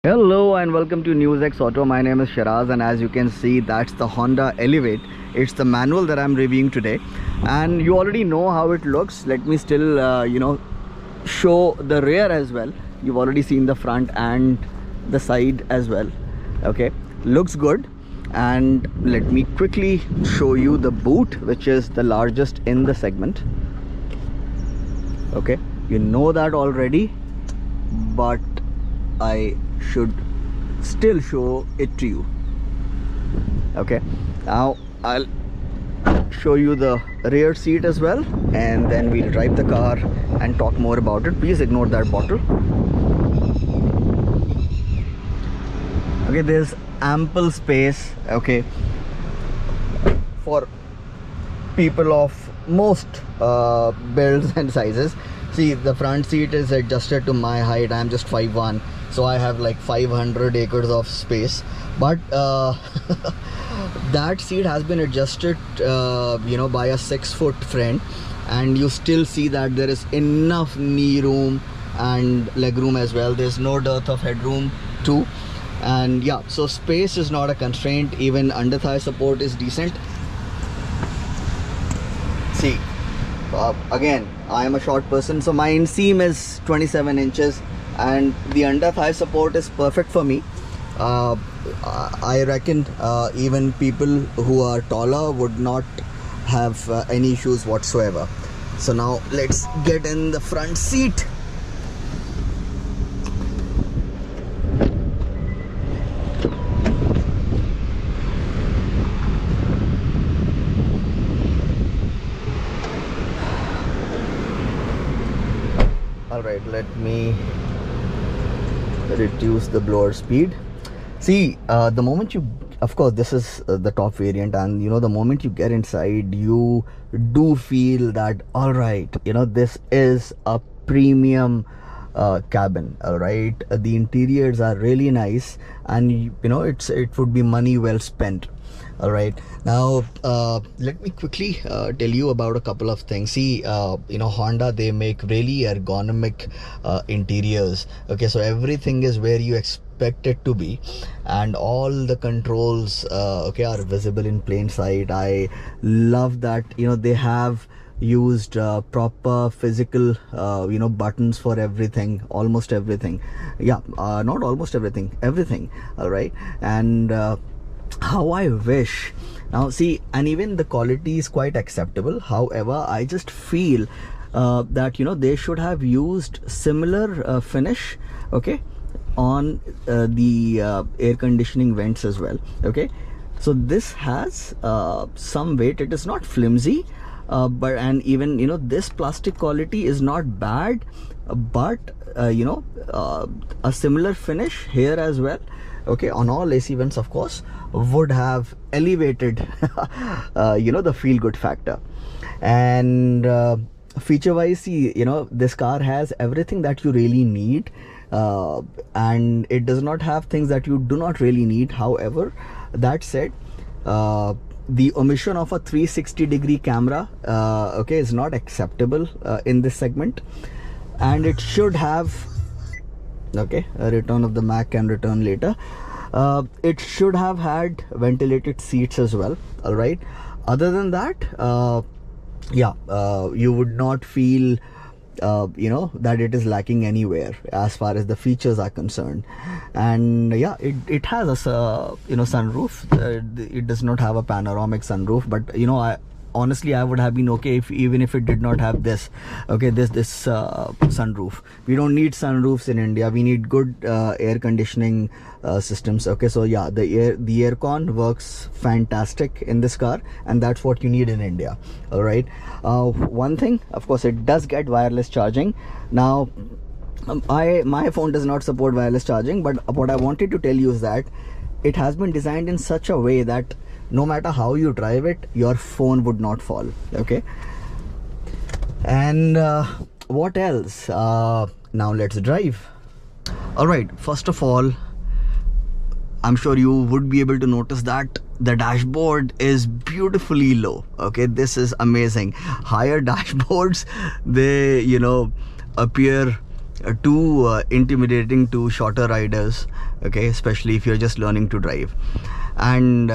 Hello and welcome to NewsX Auto. My name is Shiraz, and as you can see, that's the Honda Elevate. It's the manual that I'm reviewing today, and you already know how it looks. Let me still show the rear as well. You've already seen the front and the side as well. Okay, looks good. And let me quickly show you the boot, which is the largest in the segment. Okay, you know that already, but I should still show it to you. Okay, now I'll show you the rear seat as well, and then we'll drive the car and talk more about it. Please ignore that bottle. Okay, there's ample space, okay, for people of most builds and sizes. See, the front seat is adjusted to my height. I'm just 5'1", so I have like 500 acres of space. But that seat has been adjusted by a 6-foot friend, and you still see that there is enough knee room and leg room as well. There's no dearth of headroom too. And yeah, so space is not a constraint. Even under thigh support is decent. See, again, I am a short person, so my inseam is 27 inches and the under thigh support is perfect for me. I reckon even people who are taller would not have any issues whatsoever. So now let's get in the front seat. Alright, let me reduce the blower speed. See, the moment you, of course this is the top variant, and the moment you get inside, you do feel that, alright, this is a premium cabin. Alright, the interiors are really nice, and it would be money well spent. All right, now let me quickly tell you about a couple of things. See, Honda, they make really ergonomic interiors. Okay, so everything is where you expect it to be, and all the controls are visible in plain sight. I love that they have used proper physical buttons for everything, almost everything. Yeah, not almost everything, everything. All right, and how I wish. Now see, and even the quality is quite acceptable. However, I just feel that they should have used similar finish, okay, on the air conditioning vents as well. Okay, so this has some weight. It is not flimsy, but and even this plastic quality is not bad, but a similar finish here as well, okay, on all AC vents, of course, would have elevated the feel good factor. And feature wise, see, this car has everything that you really need, and it does not have things that you do not really need. However, that said, the omission of a 360-degree camera is not acceptable in this segment, and it should have, okay, a return of the Mac can return later. It should have had ventilated seats as well. All right, other than that, you would not feel that it is lacking anywhere as far as the features are concerned. And yeah, it has a sunroof. It does not have a panoramic sunroof, but honestly, I would have been okay even if it did not have this, okay, this sunroof. We don't need sunroofs in India. We need good air conditioning systems. Okay, so yeah, the aircon works fantastic in this car, and that's what you need in India. All right, one thing, of course, it does get wireless charging. Now my phone does not support wireless charging, but what I wanted to tell you is that it has been designed in such a way that no matter how you drive it, your phone would not fall. Okay, and what else? Now let's drive. All right, first of all, I'm sure you would be able to notice that the dashboard is beautifully low. Okay, this is amazing. Higher dashboards, they appear too intimidating to shorter riders, okay, especially if you're just learning to drive. And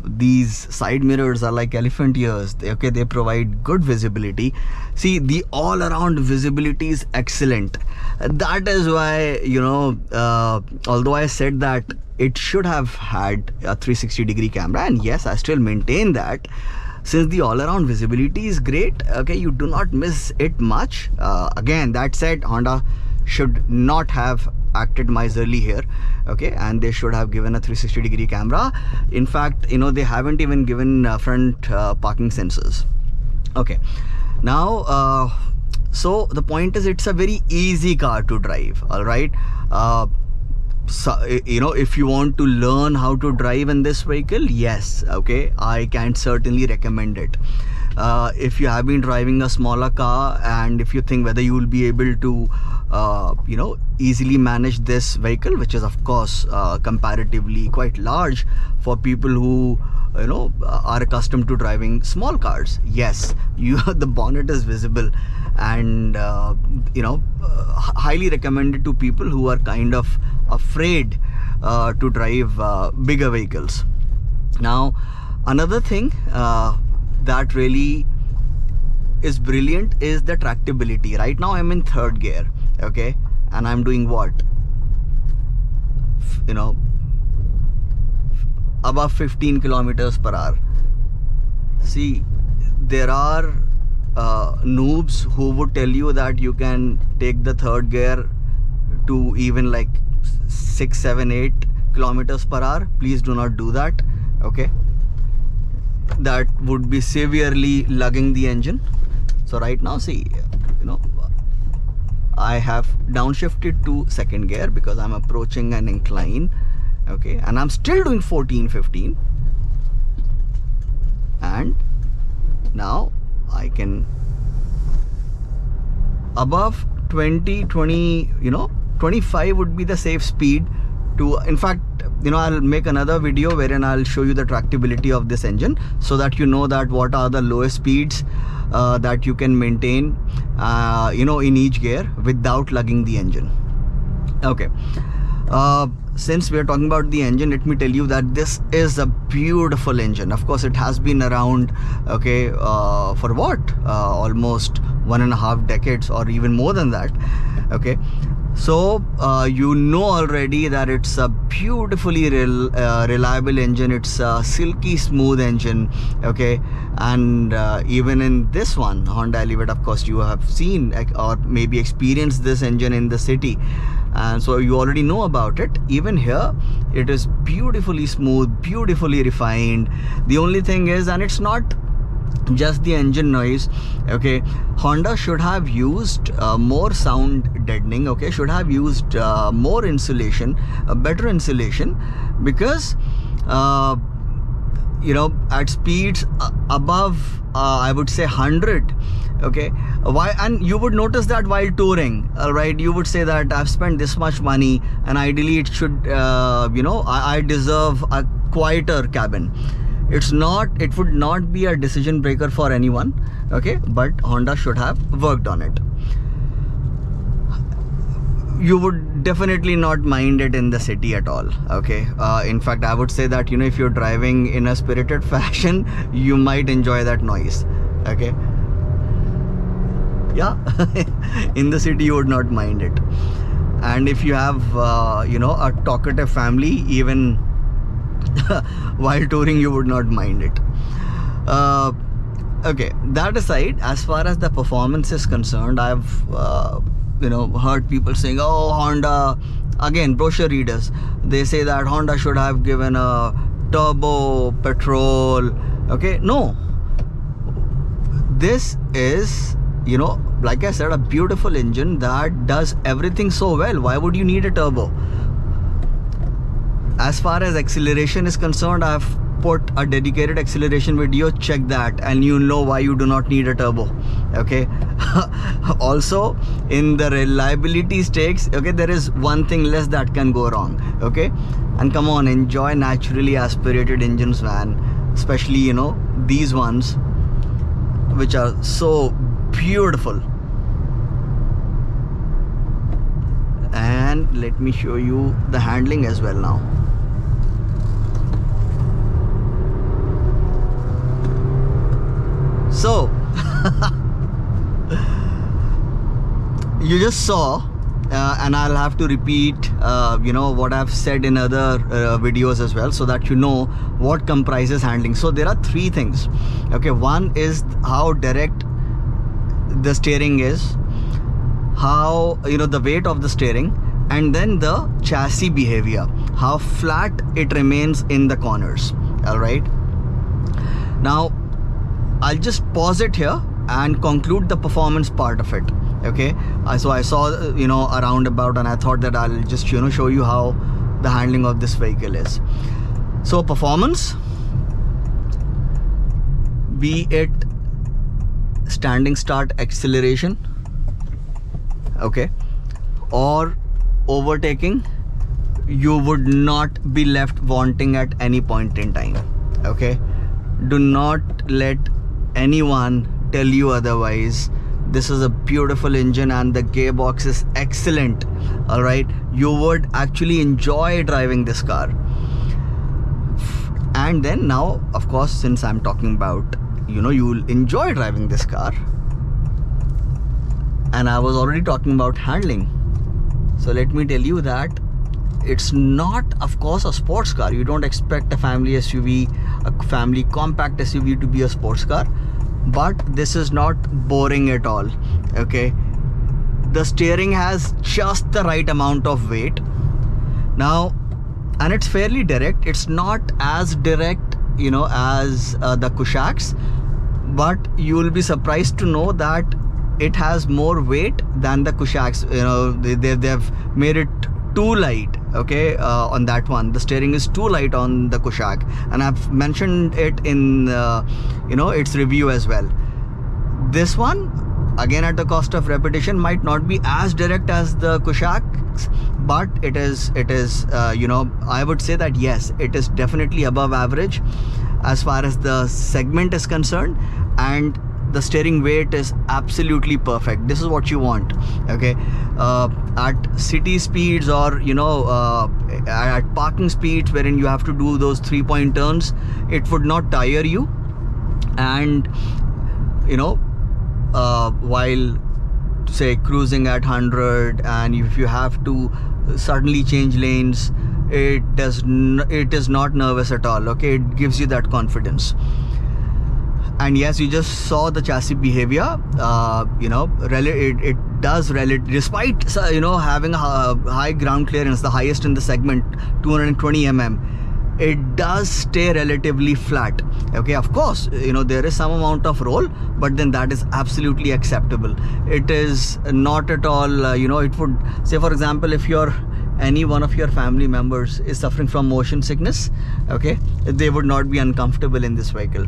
these side mirrors are like elephant ears. They provide good visibility. See, the all around visibility is excellent. That is why, although I said that it should have had a 360-degree camera, and yes, I still maintain that, since the all around visibility is great, okay, you do not miss it much. Again, that said, Honda should not have acted miserly here, okay, and they should have given a 360-degree camera. In fact, they haven't even given front parking sensors. Okay, now so the point is, it's a very easy car to drive. All right, so, if you want to learn how to drive in this vehicle, yes, okay, I can certainly recommend it. If you have been driving a smaller car, and if you think whether you will be able to easily manage this vehicle, which is of course comparatively quite large for people who are accustomed to driving small cars, yes, the bonnet is visible, and highly recommended to people who are kind of afraid to drive bigger vehicles. Now, another thing that really is brilliant is the tractability. Right now I'm in third gear, okay, and I'm doing what, above 15 kilometers per hour. See, there are noobs who would tell you that you can take the third gear to even like 6, 7, 8 kilometers per hour. Please do not do that, okay. That would be severely lugging the engine. So right now, see, I have downshifted to second gear because I'm approaching an incline, okay, and I'm still doing 14, 15, and now I can above 20, 25 would be the safe speed to, in fact, I'll make another video wherein I'll show you the tractability of this engine, so that you know that what are the lowest speeds that you can maintain in each gear without lugging the engine. Okay, since we are talking about the engine, let me tell you that this is a beautiful engine. Of course, it has been around, okay, for what, almost 1.5 decades or even more than that, okay. So already that it's a beautifully reliable engine. It's a silky smooth engine, okay. And even in this one, Honda Elevate, of course you have seen or maybe experienced this engine in the city, and so you already know about it. Even here it is beautifully smooth, beautifully refined. The only thing is, and it's not just the engine noise, okay, Honda should have used more sound deadening, okay, should have used more insulation, better insulation, because at speeds above I would say 100, okay, why, and you would notice that while touring, all right, you would say that I've spent this much money and ideally it should I deserve a quieter cabin. It would not be a decision breaker for anyone, okay, but Honda should have worked on it. You would definitely not mind it in the city at all, okay. In fact, I would say that if you're driving in a spirited fashion, you might enjoy that noise, okay. Yeah, in the city you would not mind it. And if you have a talkative family, even while touring, you would not mind it. Okay, that aside, as far as the performance is concerned, I've heard people saying, oh, Honda, again, brochure readers, they say that Honda should have given a turbo petrol, okay. No, this is like I said, a beautiful engine that does everything so well. Why would you need a turbo? As far as acceleration is concerned, I have put a dedicated acceleration video. Check that and you'll know why you do not need a turbo, okay. Also, in the reliability stakes, okay, there is one thing less that can go wrong, okay. And come on, enjoy naturally aspirated engines, man, especially these ones which are so beautiful. then let me show you the handling as well now. So you just saw, and I'll have to repeat what I've said in other videos as well, so that you know what comprises handling. So there are three things. Okay, one is how direct the steering is, how the weight of the steering, and then the chassis behavior, how flat it remains in the corners. All right, now I'll just pause it here and conclude the performance part of it. Okay, so I saw a roundabout, and I thought that I'll just show you how the handling of this vehicle is. So performance, be it standing start acceleration, okay, or overtaking, you would not be left wanting at any point in time. Okay, do not let anyone tell you otherwise. This is a beautiful engine and the gearbox is excellent. All right, you would actually enjoy driving this car. And then now, of course, since I'm talking about you will enjoy driving this car, and I was already talking about handling, so let me tell you that it's not, of course, a sports car. You don't expect a family SUV, a family compact SUV to be a sports car, but this is not boring at all. Okay, the steering has just the right amount of weight now, and it's fairly direct. It's not as direct as the Kushaqs, but you will be surprised to know that it has more weight than the Kushaqs. They've made it too light. Okay, on that one, the steering is too light on the Kushaq, and I've mentioned it in its review as well. This one, again at the cost of repetition, might not be as direct as the Kushaqs, but it is I would say that yes, it is definitely above average as far as the segment is concerned, and the steering weight is absolutely perfect. This is what you want. Okay, at city speeds, or at parking speeds wherein you have to do those 3-point turns, it would not tire you. And while say cruising at 100, and if you have to suddenly change lanes, it is not nervous at all. Okay, it gives you that confidence. And yes, you just saw the chassis behavior. It does, despite having a high ground clearance, the highest in the segment, 220 mm, it does stay relatively flat. Okay, of course, there is some amount of roll, but then that is absolutely acceptable. It is not at all, it would say, for example, if any one of your family members is suffering from motion sickness, okay, they would not be uncomfortable in this vehicle.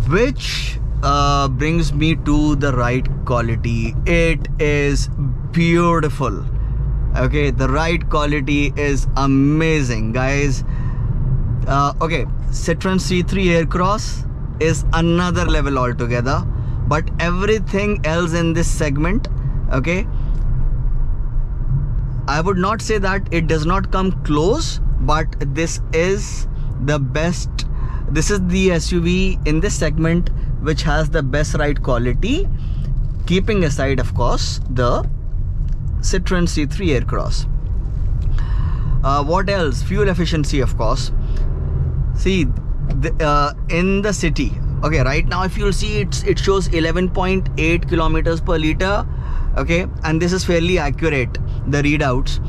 Which brings me to the ride quality. It is beautiful. Okay, the ride quality is amazing, guys. Okay, Citroen C3 Aircross is another level altogether, but everything else in this segment, okay, I would not say that it does not come close, but this is the best. This is the SUV in this segment which has the best ride quality, keeping aside, of course, the Citroen C3 Aircross. What else? Fuel efficiency, of course. See, in the city, okay, right now if you'll see, it shows 11.8 kilometers per liter. Okay, and this is fairly accurate, the readouts.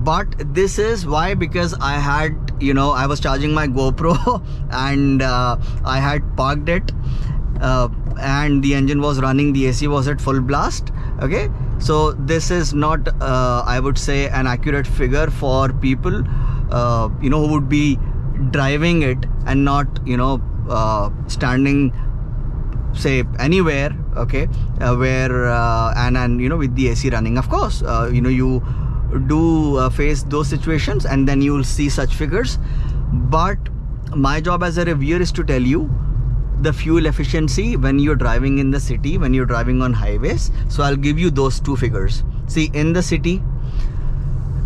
But this is why, because I had, I was charging my GoPro and I had parked it, and the engine was running, the AC was at full blast. Okay, so this is not I would say an accurate figure for people who would be driving it and not standing say anywhere, okay, where and with the AC running. Of course, you do face those situations, and then you will see such figures. But my job as a reviewer is to tell you the fuel efficiency when you're driving in the city, when you're driving on highways. So I'll give you those two figures. See, in the city,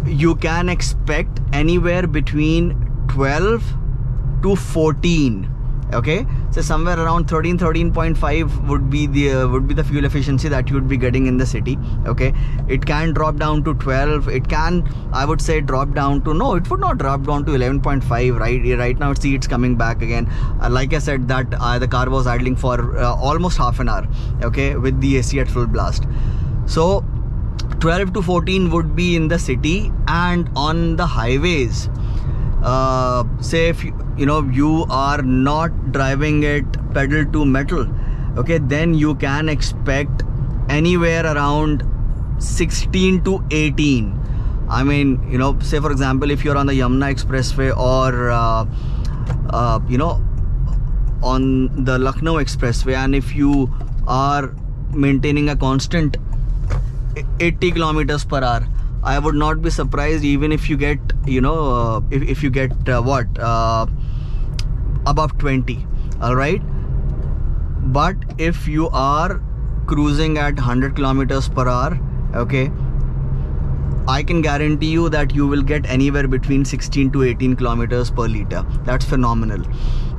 you can expect anywhere between 12 to 14. Okay, so somewhere around 13.5 would be the fuel efficiency that you would be getting in the city. Okay, it can drop down to 12. It can, I would say, drop down to, no, it would not drop down to 11.5. Right now, see, it's coming back again. Like I said, that the car was idling for almost half an hour. Okay, with the AC at full blast. So 12 to 14 would be in the city, and on the highways, say if you are not driving it pedal to metal, okay, then you can expect anywhere around 16 to 18. I mean, say for example, if you're on the Yamuna Expressway or on the Lucknow Expressway, and if you are maintaining a constant 80 kilometers per hour, I would not be surprised even if you get, if you get above 20. All right. But if you are cruising at 100 kilometers per hour, okay, I can guarantee you that you will get anywhere between 16 to 18 kilometers per liter. That's phenomenal.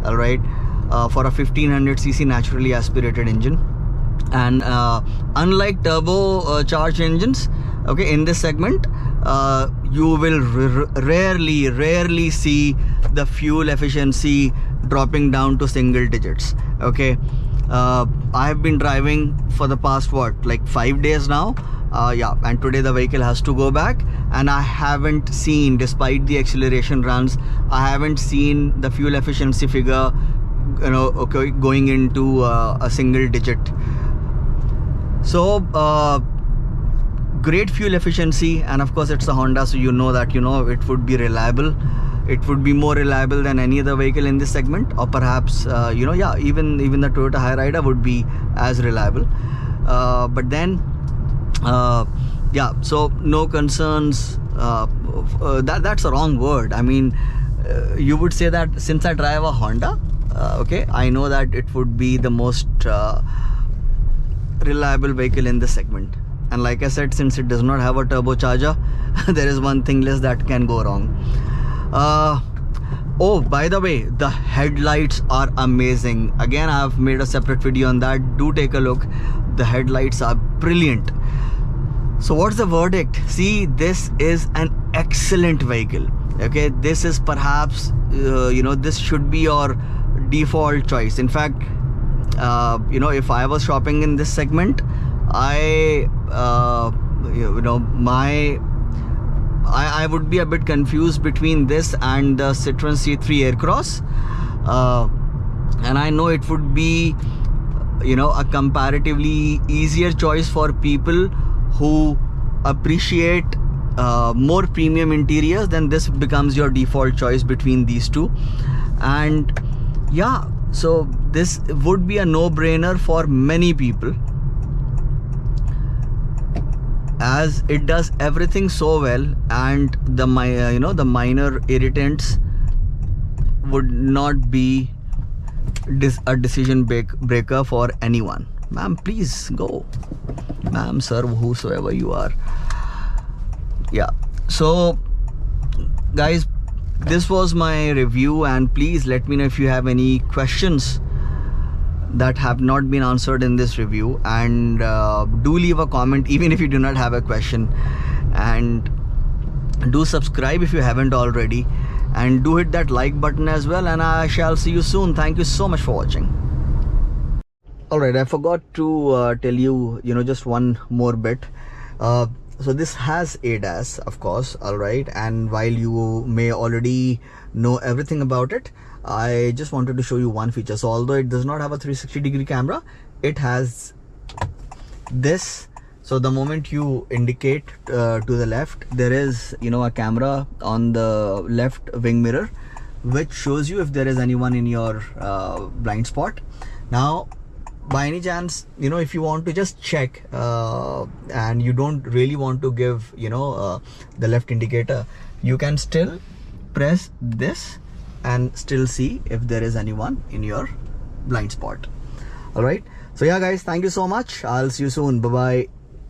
All right. For a 1500cc naturally aspirated engine. And unlike turbo charged engines, okay, in this segment, you will rarely see the fuel efficiency dropping down to single digits. Okay, I have been driving for the past 5 days now. And today the vehicle has to go back, and I haven't seen, despite the acceleration runs, I haven't seen the fuel efficiency figure going into a single digit. So great fuel efficiency, and of course it's a Honda, so that it would be reliable. It would be more reliable than any other vehicle in this segment, or perhaps even the Toyota Hyryder would be as reliable. But then so no concerns. That's a wrong word. I mean, you would say that since I drive a Honda, okay, I know that it would be the most reliable vehicle in this segment. And like I said, since it does not have a turbocharger, there is one thing less that can go wrong. Oh, by the way, the headlights are amazing. Again, I have made a separate video on that. Do take a look. The headlights are brilliant. So what's the verdict? See, this is an excellent vehicle. Okay, this is perhaps this should be your default choice. In fact, if I was shopping in this segment, I would be a bit confused between this and the Citroen C3 Aircross, and I know it would be a comparatively easier choice for people who appreciate more premium interiors. Then this becomes your default choice between these two. And yeah, so this would be a no-brainer for many people, as it does everything so well, and the minor irritants would not be a decision breaker for anyone. Ma'am, please go. Ma'am, sir, whosoever you are. Yeah, so guys, this was my review, and please let me know if you have any questions that have not been answered in this review, and do leave a comment even if you do not have a question, and do subscribe if you haven't already, and do hit that like button as well, and I shall see you soon. Thank you so much for watching. Alright, I forgot to tell you just one more bit. So this has ADAS, of course, alright, and while you may already know everything about it, I just wanted to show you one feature. So although it does not have a 360-degree camera, it has this. So the moment you indicate to the left, there is a camera on the left wing mirror, which shows you if there is anyone in your blind spot. Now, by any chance, if you want to just check and you don't really want to give the left indicator, you can still press this and still see if there is anyone in your blind spot. All right, so yeah guys, thank you so much. I'll see you soon. Bye bye.